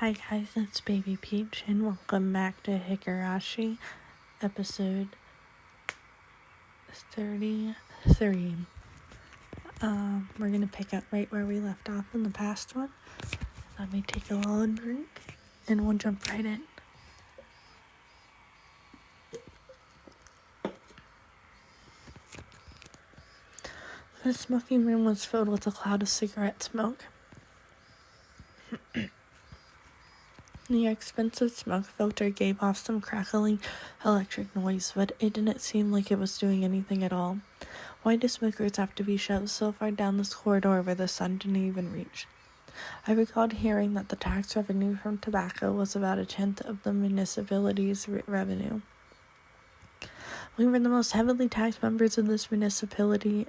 Hi guys, it's Baby Peach and welcome back to Higurashi, episode 33. We're gonna pick up right where we left off in the past one. Let me take a little drink and we'll jump right in. The smoking room was filled with a cloud of cigarette smoke. The expensive smoke filter gave off some crackling electric noise, but it didn't seem like it was doing anything at all. Why do smokers have to be shoved so far down this corridor where the sun didn't even reach? I recalled hearing that the tax revenue from tobacco was about 1/10 of the municipality's revenue. We were the most heavily taxed members of this municipality,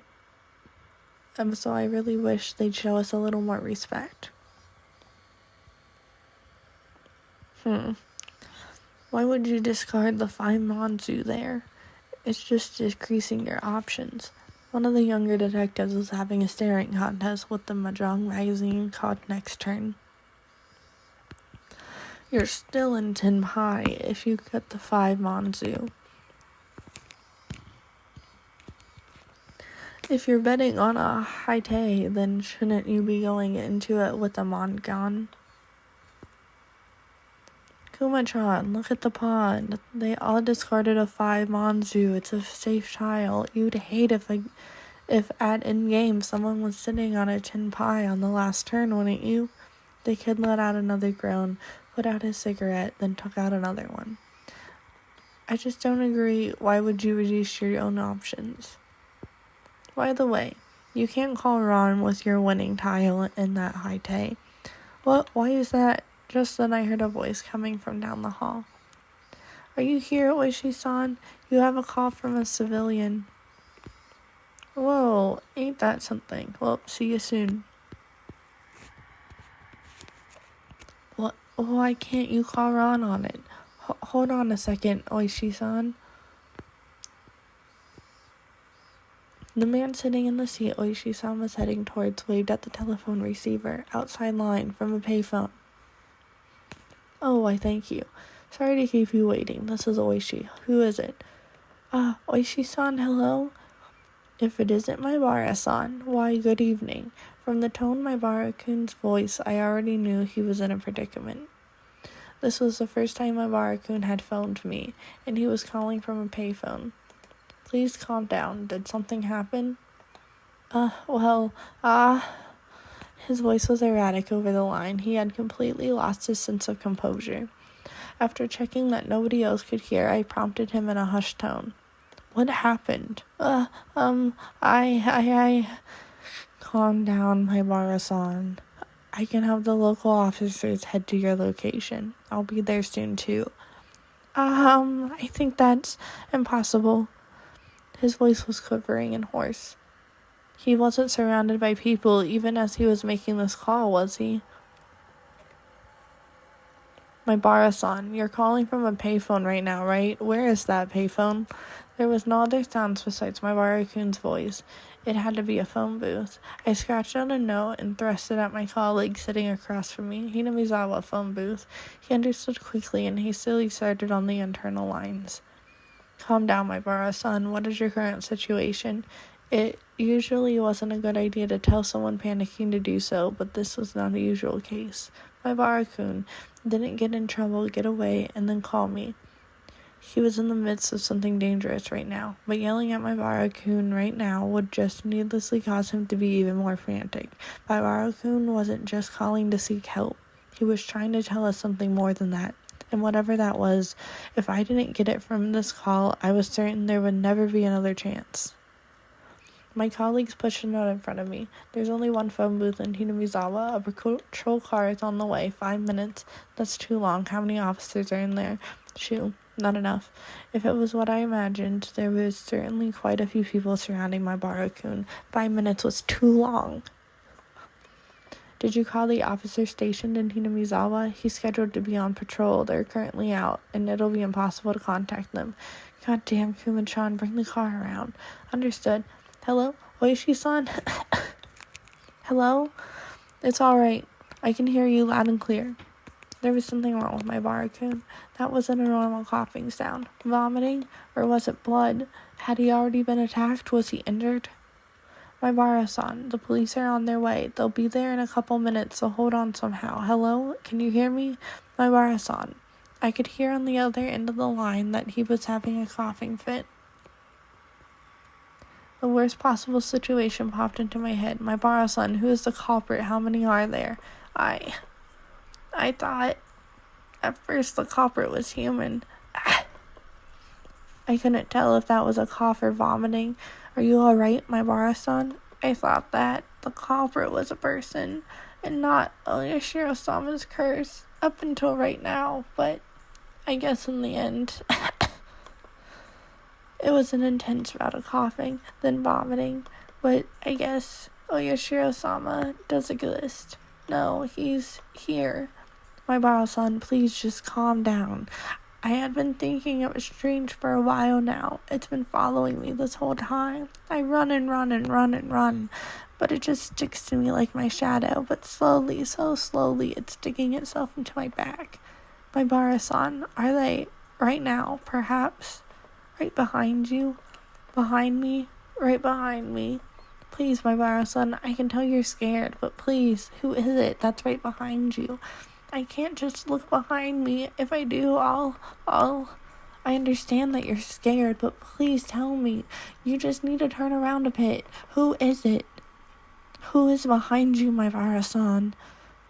so I really wish they'd show us a little more respect. Why would you discard the 5 Monzu there? It's just decreasing your options. One of the younger detectives was having a staring contest with the Mahjong magazine called Next Turn. You're still in Tin Pie if you get the 5 Monzu. If you're betting on a Haite, then shouldn't you be going into it with a Mongon? Kuma-chan, look at the pond. They all discarded a 5 Monzu. It's a safe tile. You'd hate if at in-game someone was sitting on a tin pie on the last turn, wouldn't you? The kid let out another groan, put out his cigarette, then took out another one. I just don't agree. Why would you reduce your own options? By the way, you can't call Ron with your winning tile in that Haite. What? Why is that? Just then I heard a voice coming from down the hall. Are you here, Oishi-san? You have a call from a civilian. Whoa, ain't that something? Well, see you soon. What? Why can't you call Ron on it? Hold on a second, Oishi-san. The man sitting in the seat Oishi-san was heading towards waved at the telephone receiver, outside line, from a payphone. Oh, why thank you. Sorry to keep you waiting. This is Oishi. Who is it? Oishi-san, hello? If it isn't Maibara-san, why, good evening. From the tone Maibara-kun's voice, I already knew he was in a predicament. This was the first time Maibara-kun had phoned me, and he was calling from a payphone. Please calm down. Did something happen? His voice was erratic over the line. He had completely lost his sense of composure. After checking that nobody else could hear, I prompted him in a hushed tone. What happened? Calm down, Maibara-san. I can have the local officers head to your location. I'll be there soon, too. I think that's impossible. His voice was quivering and hoarse. He wasn't surrounded by people even as he was making this call, was he? Maibara-san, you're calling from a payphone right now, right? Where is that payphone? There was no other sounds besides Maibara-kun's voice. It had to be a phone booth. I scratched out a note and thrust it at my colleague sitting across from me. Hinamizawa phone booth. He understood quickly and hastily started on the internal lines. Calm down, Maibara-san. What is your current situation? It usually wasn't a good idea to tell someone panicking to do so, but this was not a usual case. Maibara-kun didn't get in trouble, get away, and then call me. He was in the midst of something dangerous right now, but yelling at Maibara-kun right now would just needlessly cause him to be even more frantic. Maibara-kun wasn't just calling to seek help. He was trying to tell us something more than that. And whatever that was, if I didn't get it from this call, I was certain there would never be another chance. My colleagues pushed a note in front of me. There's only one phone booth in Hinamizawa. A patrol car is on the way. 5 minutes. That's too long. How many officers are in there? Shoo. Not enough. If it was what I imagined, there was certainly quite a few people surrounding Maibara-kun. 5 minutes was too long. Did you call the officer stationed in Hinamizawa? He's scheduled to be on patrol. They're currently out, and it'll be impossible to contact them. God damn, Kuma-chan, bring the car around. Understood. Hello? Oishi-san? Hello? It's alright. I can hear you loud and clear. There was something wrong with my barracoon. That wasn't a normal coughing sound. Vomiting? Or was it blood? Had he already been attacked? Was he injured? My Bara-san, the police are on their way. They'll be there in a couple minutes, so hold on somehow. Hello? Can you hear me? My Bara-san. I could hear on the other end of the line that he was having a coughing fit. The worst possible situation popped into my head. My Bara-san, who is the culprit? How many are there? I thought at first the culprit was human. I couldn't tell if that was a cough or vomiting. Are you alright, my Bara-san? I thought that the culprit was a person and not Oyashiro-sama's curse up until right now, but I guess in the end it was an intense bout of coughing, then vomiting, but I guess Oyashiro-sama does exist. No, he's here. My Bara-san, please just calm down. I had been thinking it was strange for a while now. It's been following me this whole time. I run and run and run and run, but it just sticks to me like my shadow, but slowly, so slowly, it's digging itself into my back. My Bara-san, are they right now, perhaps? Right behind you? Behind me? Right behind me. Please, my Bara-san, I can tell you're scared, but please, who is it that's right behind you? I can't just look behind me. If I do, I understand that you're scared, but please tell me. You just need to turn around a bit. Who is it? Who is behind you, my Bara-san?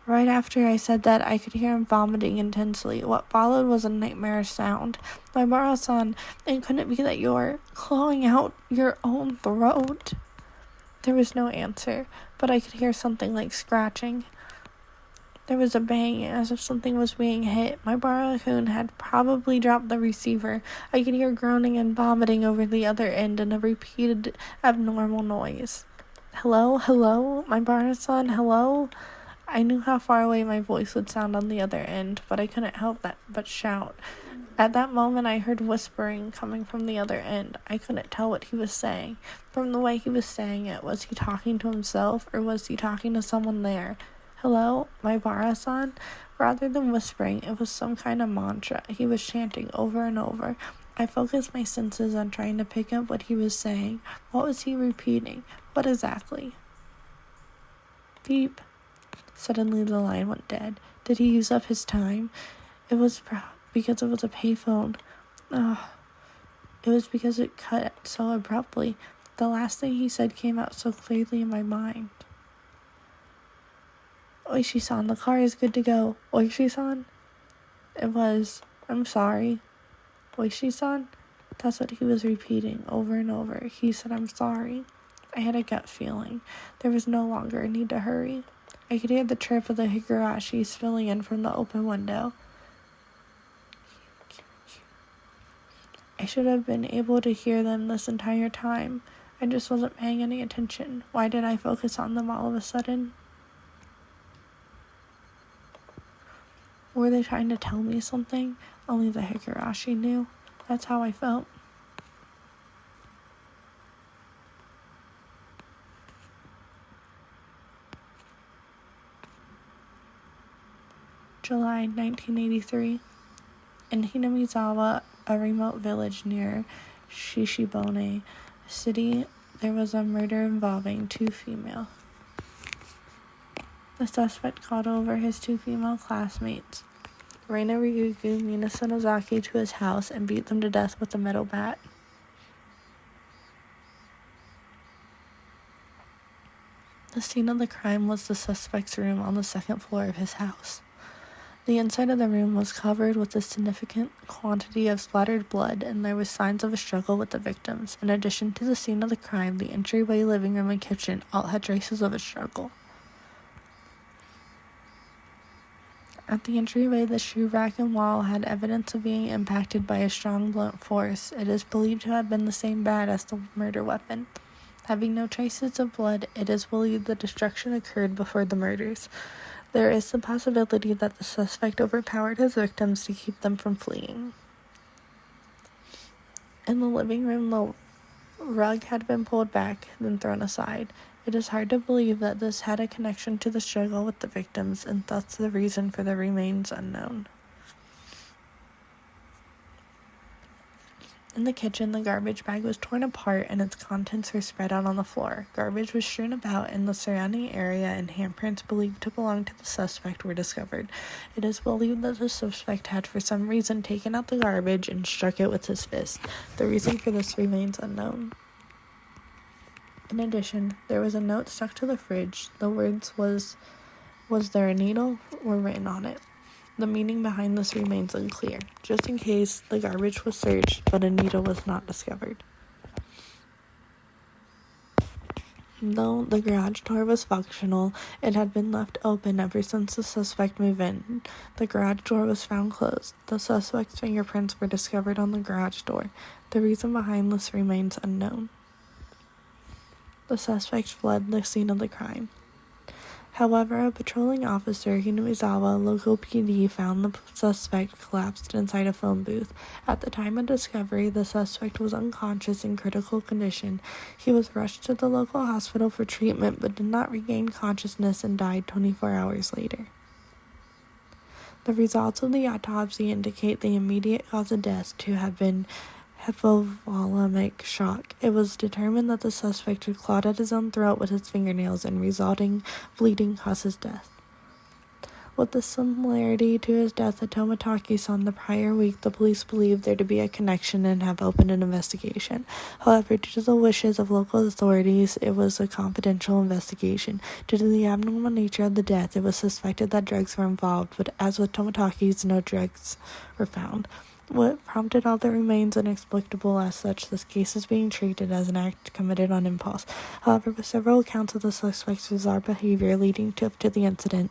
Right after I said that, I could hear him vomiting intensely. What followed was a nightmarish sound. My Bara-san, and couldn't it be that you're clawing out your own throat? There was no answer, but I could hear something like scratching. There was a bang, as if something was being hit. My barracoon had probably dropped the receiver. I could hear groaning and vomiting over the other end and a repeated abnormal noise. Hello? My Bara-san, hello? I knew how far away my voice would sound on the other end, but I couldn't help but shout. At that moment, I heard whispering coming from the other end. I couldn't tell what he was saying. From the way he was saying it, was he talking to himself, or was he talking to someone there? Hello, my Bara-san? Rather than whispering, it was some kind of mantra he was chanting over and over. I focused my senses on trying to pick up what he was saying. What was he repeating? What exactly? Beep. Suddenly the line went dead. Did he use up his time? It was because it was a payphone. It was because it cut so abruptly. The last thing he said came out so clearly in my mind. Oishi-san, the car is good to go. Oishi-san? It was, I'm sorry. Oishi-san? That's what he was repeating over and over. He said, I'm sorry. I had a gut feeling. There was no longer a need to hurry. I could hear the chirp of the Higurashi spilling in from the open window. I should have been able to hear them this entire time. I just wasn't paying any attention. Why did I focus on them all of a sudden? Were they trying to tell me something? Only the Higurashi knew. That's how I felt. July 1983. In Hinamizawa, a remote village near Shishibone City, there was a murder involving 2 female. The suspect called over his 2 female classmates, Reina Ryugu, Mina Sonozaki, to his house and beat them to death with a metal bat. The scene of the crime was the suspect's room on the 2nd floor of his house. The inside of the room was covered with a significant quantity of splattered blood, and there was signs of a struggle with the victims. In addition to the scene of the crime, the entryway, living room, and kitchen all had traces of a struggle. At the entryway, the shoe rack and wall had evidence of being impacted by a strong blunt force. It is believed to have been the same bat as the murder weapon. Having no traces of blood, it is believed the destruction occurred before the murders. There is the possibility that the suspect overpowered his victims to keep them from fleeing. In the living room, the rug had been pulled back, then thrown aside. It is hard to believe that this had a connection to the struggle with the victims, and thus the reason for the remains unknown. In the kitchen, the garbage bag was torn apart and its contents were spread out on the floor. Garbage was strewn about in the surrounding area, and handprints believed to belong to the suspect were discovered. It is believed that the suspect had for some reason taken out the garbage and struck it with his fist. The reason for this remains unknown. In addition, there was a note stuck to the fridge. The words was there a needle?" were written on it. The meaning behind this remains unclear. Just in case, the garbage was searched, but a needle was not discovered. Though the garage door was functional, it had been left open ever since the suspect moved in. The garage door was found closed. The suspect's fingerprints were discovered on the garage door. The reason behind this remains unknown. The suspect fled the scene of the crime. However, a patrolling officer, Higurashi local PD, found the suspect collapsed inside a phone booth. At the time of discovery, the suspect was unconscious in critical condition. He was rushed to the local hospital for treatment, but did not regain consciousness and died 24 hours later. The results of the autopsy indicate the immediate cause of death to have been hypovolemic shock. It was determined that the suspect had clawed at his own throat with his fingernails, and resulting bleeding caused his death. With the similarity to his death at Tomotake's-san the prior week, the police believed there to be a connection and have opened an investigation. However, due to the wishes of local authorities, it was a confidential investigation. Due to the abnormal nature of the death, it was suspected that drugs were involved, but as with Tomotake's, no drugs were found. What prompted all the remains inexplicable. As such, this case is being treated as an act committed on impulse. However, with several accounts of the suspect's bizarre behavior leading to the incident.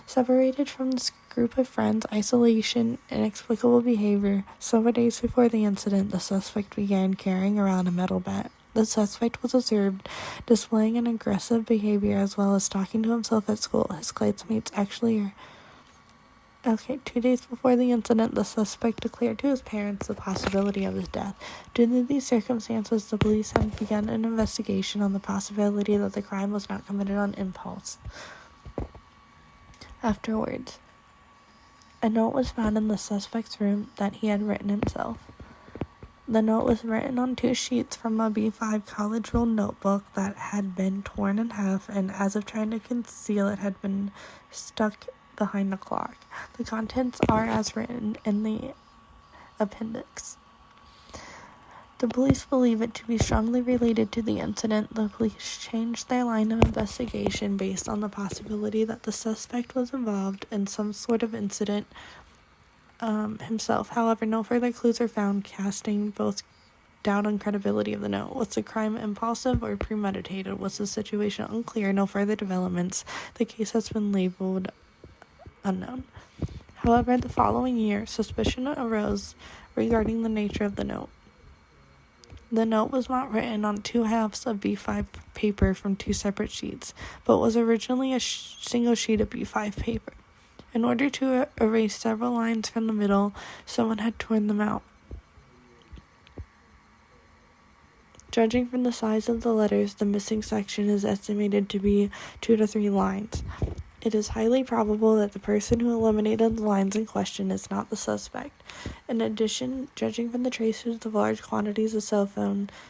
Separated from this group of friends, isolation, inexplicable behavior. Several days before the incident, the suspect began carrying around a metal bat. The suspect was observed displaying an aggressive behavior as well as talking to himself at school. His classmates actually 2 days before the incident, the suspect declared to his parents the possibility of his death. Due to these circumstances, the police had begun an investigation on the possibility that the crime was not committed on impulse. Afterwards, a note was found in the suspect's room that he had written himself. The note was written on 2 sheets from a B5 college roll notebook that had been torn in half, and as if trying to conceal it, had been stuck behind the clock. The contents are as written in the appendix. The police believe it to be strongly related to the incident. The police changed their line of investigation based on the possibility that the suspect was involved in some sort of incident himself. However, no further clues are found, casting both doubt on credibility of the note. Was the crime impulsive or premeditated? Was the situation unclear? No further developments. The case has been labeled unknown. However, the following year, suspicion arose regarding the nature of the note. The note was not written on 2 halves of B5 paper from 2 separate sheets, but was originally a single sheet of B5 paper. In order to erase several lines from the middle, someone had torn them out. Judging from the size of the letters, the missing section is estimated to be 2 to 3 lines. It is highly probable that the person who eliminated the lines in question is not the suspect. In addition, judging from the traces of large quantities of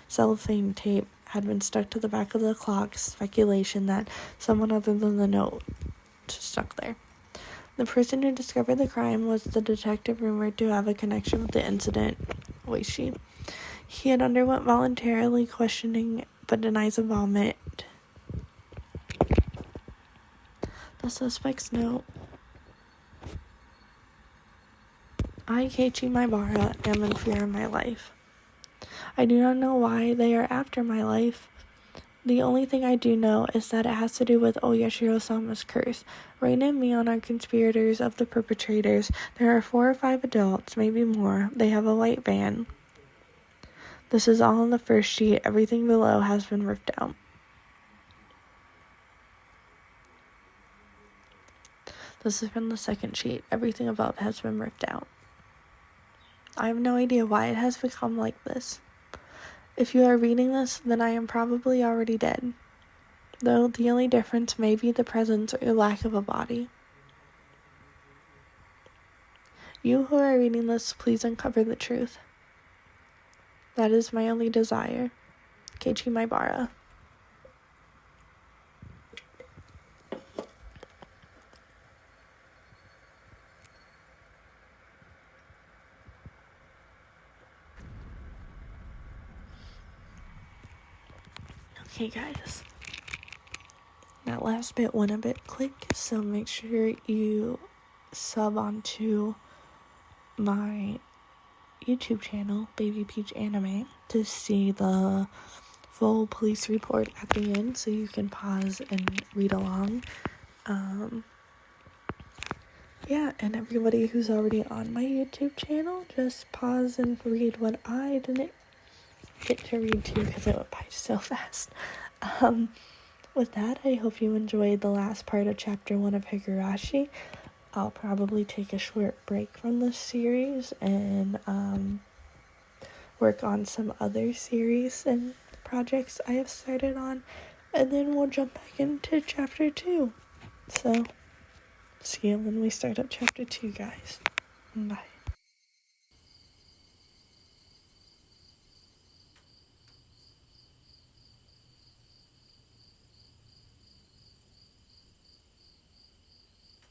cellophane tape had been stuck to the back of the clock, speculation that someone other than the note stuck there. The person who discovered the crime was the detective rumored to have a connection with the incident, Higurashi. He had underwent voluntarily questioning but denies involvement. The suspect's note. I, Keiichi Maibara, am in fear of my life. I do not know why they are after my life. The only thing I do know is that it has to do with Oyashiro-sama's curse. Rain and Mion are conspirators of the perpetrators. There are 4 or 5 adults, maybe more. They have a white van. This is all on the first sheet. Everything below has been ripped out. This is from the second sheet. Everything above has been ripped out. I have no idea why it has become like this. If you are reading this, then I am probably already dead, though the only difference may be the presence or lack of a body. You who are reading this, please uncover the truth. That is my only desire. Keiichi Maibara. Okay, guys. That last bit went a bit quick, so make sure you sub onto my YouTube channel, Baby Peach Anime, to see the full police report at the end, so you can pause and read along. Yeah, and everybody who's already on my YouTube channel, just pause and read what I didn't get to read too, because it went by so fast. With that, I hope you enjoyed the last part of chapter 1 of Higurashi. I'll probably take a short break from this series and work on some other series and projects I have started on, and then we'll jump back into chapter 2. So, see you when we start up chapter 2, guys. Bye.